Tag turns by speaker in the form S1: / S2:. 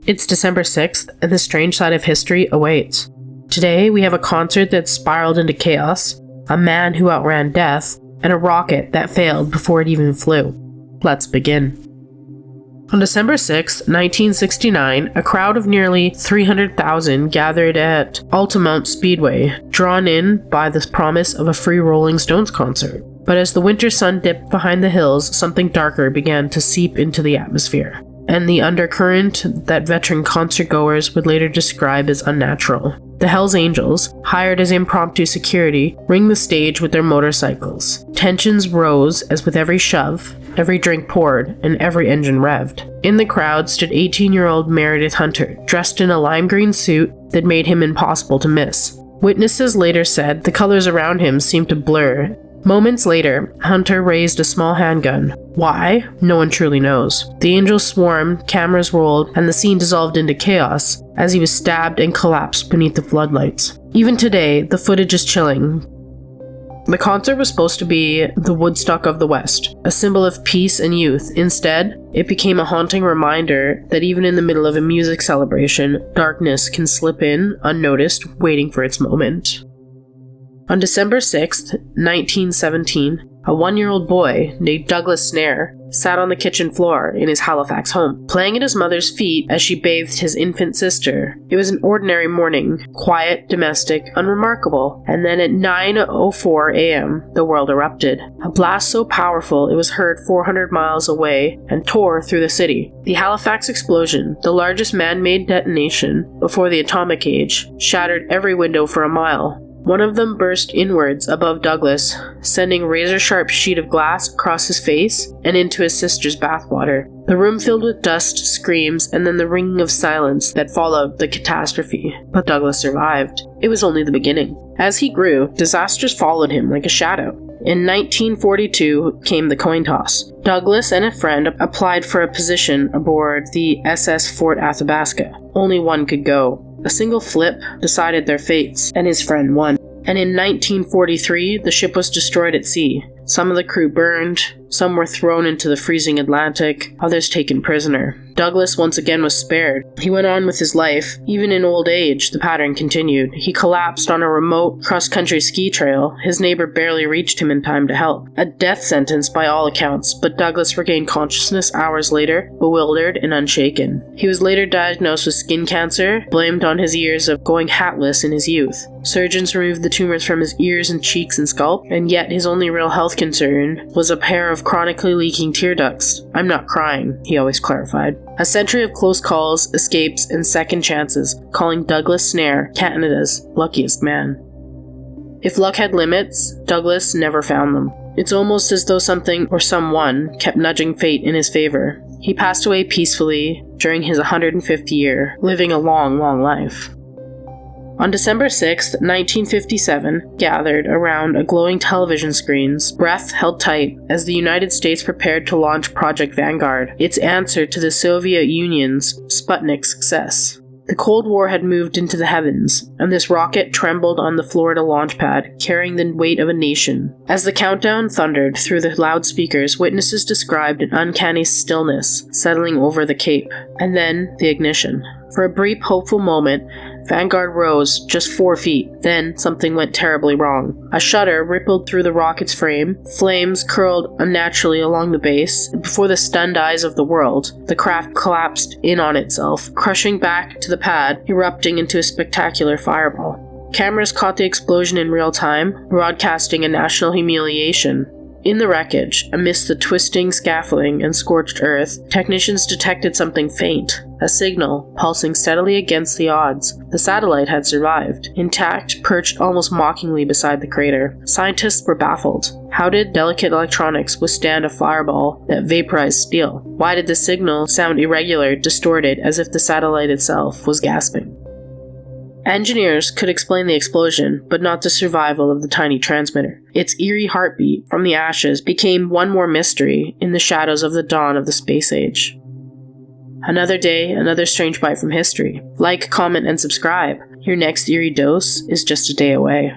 S1: It's December 6th, and the strange side of history awaits. Today, we have a concert that spiraled into chaos, a man who outran death, and a rocket that failed before it even flew. Let's begin. On December 6, 1969, a crowd of nearly 300,000 gathered at Altamont Speedway, drawn in by the promise of a free Rolling Stones concert. But as the winter sun dipped behind the hills, something darker began to seep into the atmosphere, and the undercurrent that veteran concertgoers would later describe as unnatural. The Hells Angels, hired as impromptu security, ringed the stage with their motorcycles. Tensions rose as with every shove, every drink poured, and every engine revved. In the crowd stood 18-year-old Meredith Hunter, dressed in a lime green suit that made him impossible to miss. Witnesses later said the colors around him seemed to blur. Moments later, Hunter raised a small handgun. Why? No one truly knows. The angels swarmed, cameras rolled, and the scene dissolved into chaos as he was stabbed and collapsed beneath the floodlights. Even today, the footage is chilling. The concert was supposed to be the Woodstock of the West, a symbol of peace and youth. Instead, it became a haunting reminder that even in the middle of a music celebration, darkness can slip in unnoticed, waiting for its moment. On December 6, 1917, a one-year-old boy named Douglas Snair sat on the kitchen floor in his Halifax home, playing at his mother's feet as she bathed his infant sister. It was an ordinary morning, quiet, domestic, unremarkable, and then at 9:04 a.m., the world erupted. A blast so powerful it was heard 400 miles away and tore through the city. The Halifax Explosion, the largest man-made detonation before the atomic age, shattered every window for a mile. One of them burst inwards above Douglas, sending a razor-sharp sheet of glass across his face and into his sister's bathwater. The room filled with dust, screams, and then the ringing of silence that followed the catastrophe. But Douglas survived. It was only the beginning. As he grew, disasters followed him like a shadow. In 1942 came the coin toss. Douglas and a friend applied for a position aboard the SS Fort Athabasca. Only one could go. A single flip decided their fates, and his friend won. And in 1943, the ship was destroyed at sea. Some of the crew burned, some were thrown into the freezing Atlantic, others taken prisoner. Douglas once again was spared. He went on with his life. Even in old age, the pattern continued. He collapsed on a remote cross-country ski trail. His neighbor barely reached him in time to help. A death sentence by all accounts, but Douglas regained consciousness hours later, bewildered and unshaken. He was later diagnosed with skin cancer, blamed on his years of going hatless in his youth. Surgeons removed the tumors from his ears and cheeks and scalp, and yet his only real health concern was a pair of chronically leaking tear ducts. "I'm not crying," he always clarified. A century of close calls, escapes, and second chances, calling Douglas Snair Canada's luckiest man. If luck had limits, Douglas never found them. It's almost as though something or someone kept nudging fate in his favor. He passed away peacefully during his 150th year, living a long, long life. On December 6, 1957, gathered around a glowing television screens, breath held tight as the United States prepared to launch Project Vanguard, its answer to the Soviet Union's Sputnik success. The Cold War had moved into the heavens, and this rocket trembled on the Florida Launchpad, carrying the weight of a nation. As the countdown thundered through the loudspeakers, witnesses described an uncanny stillness settling over the Cape, and then the ignition. For a brief, hopeful moment, Vanguard rose just 4 feet. Then something went terribly wrong. A shudder rippled through the rocket's frame, flames curled unnaturally along the base, and before the stunned eyes of the world, the craft collapsed in on itself, crushing back to the pad, erupting into a spectacular fireball. Cameras caught the explosion in real time, broadcasting a national humiliation. In the wreckage, amidst the twisting scaffolding and scorched earth, technicians detected something faint, a signal pulsing steadily against the odds. The satellite had survived, intact, perched almost mockingly beside the crater. Scientists were baffled. How did delicate electronics withstand a fireball that vaporized steel? Why did the signal sound irregular, distorted, as if the satellite itself was gasping? Engineers could explain the explosion, but not the survival of the tiny transmitter. Its eerie heartbeat from the ashes became one more mystery in the shadows of the dawn of the space age. Another day, another strange bite from history. Like, comment, and subscribe. Your next eerie dose is just a day away.